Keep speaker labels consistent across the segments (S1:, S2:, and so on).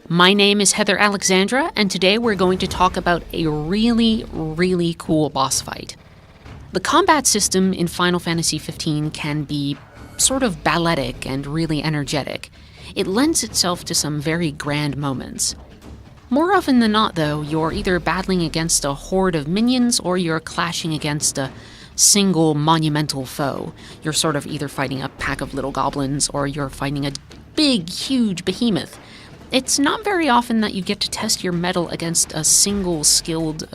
S1: My name is Heather Alexandra, and today we're going to talk about a really cool boss fight. The combat system in Final Fantasy XV can be sort of balletic and really energetic. It lends itself to some very grand moments. More often than not, though, you're either battling against a horde of minions or you're clashing against a single monumental foe. You're sort of either fighting a pack of little goblins or you're fighting a big, huge behemoth. It's not very often that you get to test your mettle against a single skilled,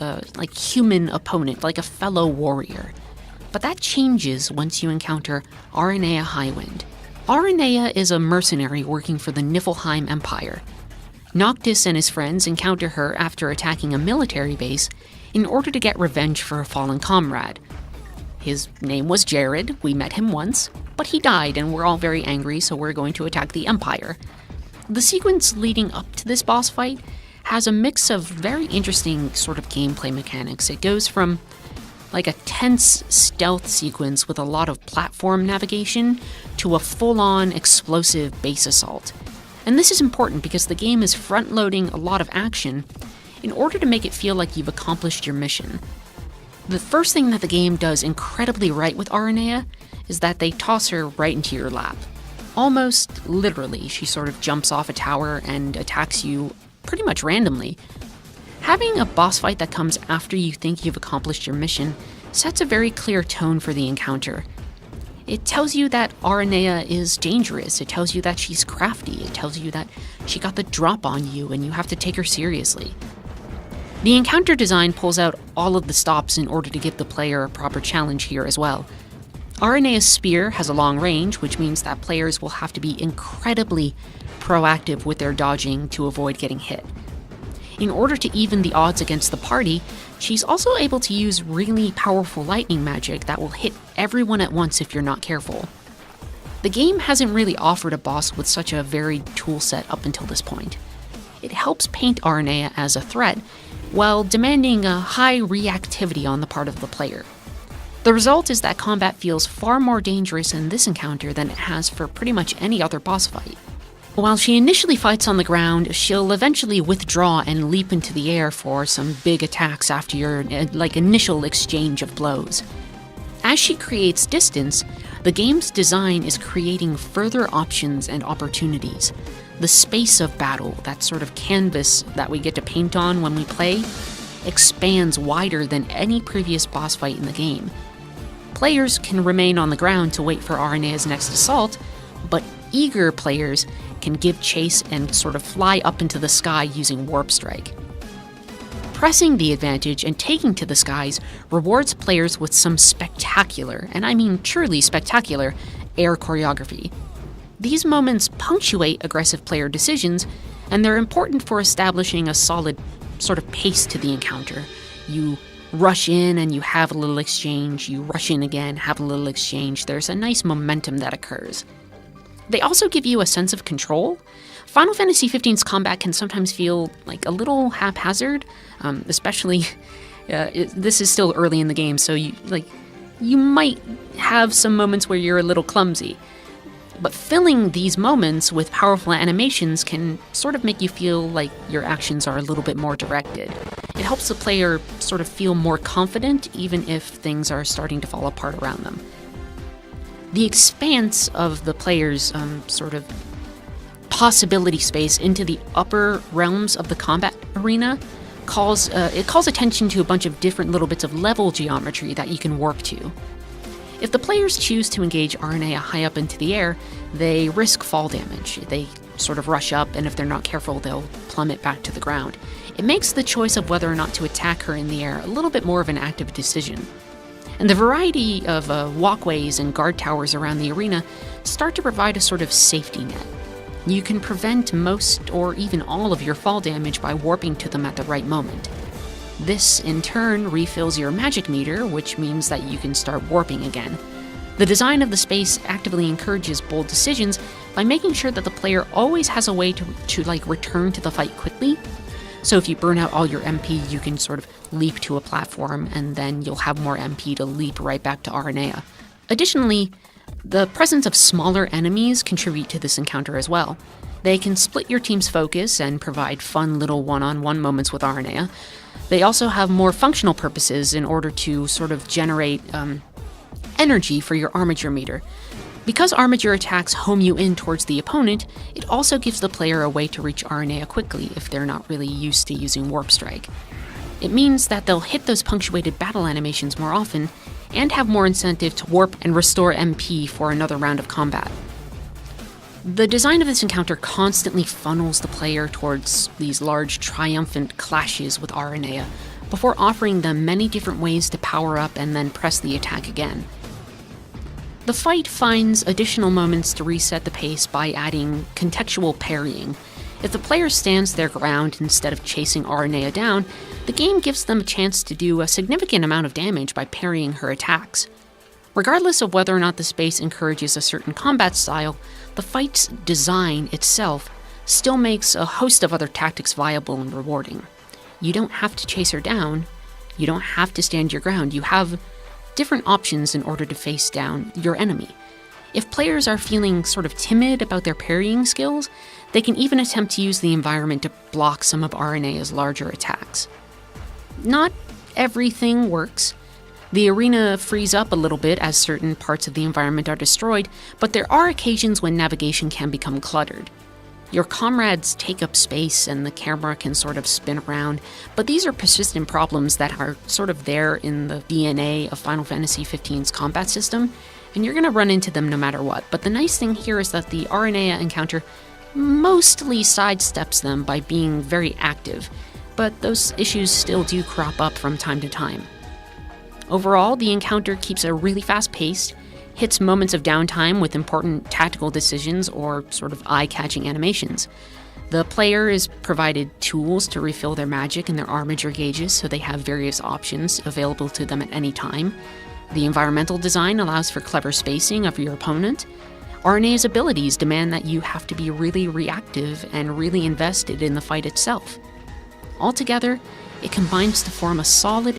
S1: human opponent, like a fellow warrior. But that changes once you encounter Aranea Highwind. Aranea is a mercenary working for the Niflheim Empire. Noctis and his friends encounter her after attacking a military base in order to get revenge for a fallen comrade. His name was Jared, we met him once, but he died and we're all very angry, so we're going to attack the Empire. The sequence leading up to this boss fight has a mix of very interesting sort of gameplay mechanics. It goes from like a tense stealth sequence with a lot of platform navigation to a full-on explosive base assault. And this is important because the game is front-loading a lot of action in order to make it feel like you've accomplished your mission. The first thing that the game does incredibly right with Aranea is that they toss her right into your lap. Almost literally, she sort of jumps off a tower and attacks you pretty much randomly. Having a boss fight that comes after you think you've accomplished your mission sets a very clear tone for the encounter. It tells you that Aranea is dangerous, it tells you that she's crafty, it tells you that she got the drop on you and you have to take her seriously. The encounter design pulls out all of the stops in order to give the player a proper challenge here as well. Aranea's spear has a long range, which means that players will have to be incredibly proactive with their dodging to avoid getting hit. In order to even the odds against the party, she's also able to use really powerful lightning magic that will hit everyone at once if you're not careful. The game hasn't really offered a boss with such a varied toolset up until this point. It helps paint Aranea as a threat, while demanding a high reactivity on the part of the player. The result is that combat feels far more dangerous in this encounter than it has for pretty much any other boss fight. While she initially fights on the ground, she'll eventually withdraw and leap into the air for some big attacks after your initial exchange of blows. As she creates distance, the game's design is creating further options and opportunities. The space of battle, that sort of canvas that we get to paint on when we play, expands wider than any previous boss fight in the game. Players can remain on the ground to wait for Aranea's next assault, but eager players can give chase and sort of fly up into the sky using Warp Strike. Pressing the advantage and taking to the skies rewards players with some spectacular, and I mean truly spectacular, air choreography. These moments punctuate aggressive player decisions, and they're important for establishing a solid sort of pace to the encounter. You rush in and you have a little exchange, you rush in again, have a little exchange. There's a nice momentum that occurs. They also give you a sense of control. Final Fantasy XV's combat can sometimes feel like a little haphazard, especially this is still early in the game, so you might have some moments where you're a little clumsy. But filling these moments with powerful animations can sort of make you feel like your actions are a little bit more directed. It helps the player sort of feel more confident even if things are starting to fall apart around them. The expanse of the player's sort of possibility space into the upper realms of the combat arena calls attention to a bunch of different little bits of level geometry that you can work to. If the players choose to engage Aranea high up into the air, they risk fall damage. They sort of rush up, and if they're not careful, they'll plummet back to the ground. It makes the choice of whether or not to attack her in the air a little bit more of an active decision. And the variety of walkways and guard towers around the arena start to provide a sort of safety net. You can prevent most or even all of your fall damage by warping to them at the right moment. This, in turn, refills your magic meter, which means that you can start warping again. The design of the space actively encourages bold decisions by making sure that the player always has a way to return to the fight quickly. So if you burn out all your MP, you can sort of leap to a platform, and then you'll have more MP to leap right back to Aranea. Additionally, the presence of smaller enemies contribute to this encounter as well. They can split your team's focus and provide fun little one-on-one moments with Aranea. They also have more functional purposes in order to sort of generate energy for your armature meter. Because armature attacks home you in towards the opponent, it also gives the player a way to reach Aranea quickly if they're not really used to using Warp Strike. It means that they'll hit those punctuated battle animations more often and have more incentive to warp and restore MP for another round of combat. The design of this encounter constantly funnels the player towards these large triumphant clashes with Aranea before offering them many different ways to power up and then press the attack again. The fight finds additional moments to reset the pace by adding contextual parrying. If the player stands their ground instead of chasing Aranea down, the game gives them a chance to do a significant amount of damage by parrying her attacks. Regardless of whether or not the space encourages a certain combat style, the fight's design itself still makes a host of other tactics viable and rewarding. You don't have to chase her down, you don't have to stand your ground, you have different options in order to face down your enemy. If players are feeling sort of timid about their parrying skills, they can even attempt to use the environment to block some of Aranea's larger attacks. Not everything works. The arena frees up a little bit as certain parts of the environment are destroyed, but there are occasions when navigation can become cluttered. Your comrades take up space and the camera can sort of spin around, but these are persistent problems that are sort of there in the DNA of Final Fantasy XV's combat system, and you're going to run into them no matter what. But the nice thing here is that the Aranea encounter mostly sidesteps them by being very active, but those issues still do crop up from time to time. Overall, the encounter keeps a really fast pace, hits moments of downtime with important tactical decisions or sort of eye-catching animations. The player is provided tools to refill their magic and their armature gauges, so they have various options available to them at any time. The environmental design allows for clever spacing of your opponent. Aranea's abilities demand that you have to be really reactive and really invested in the fight itself. Altogether, it combines to form a solid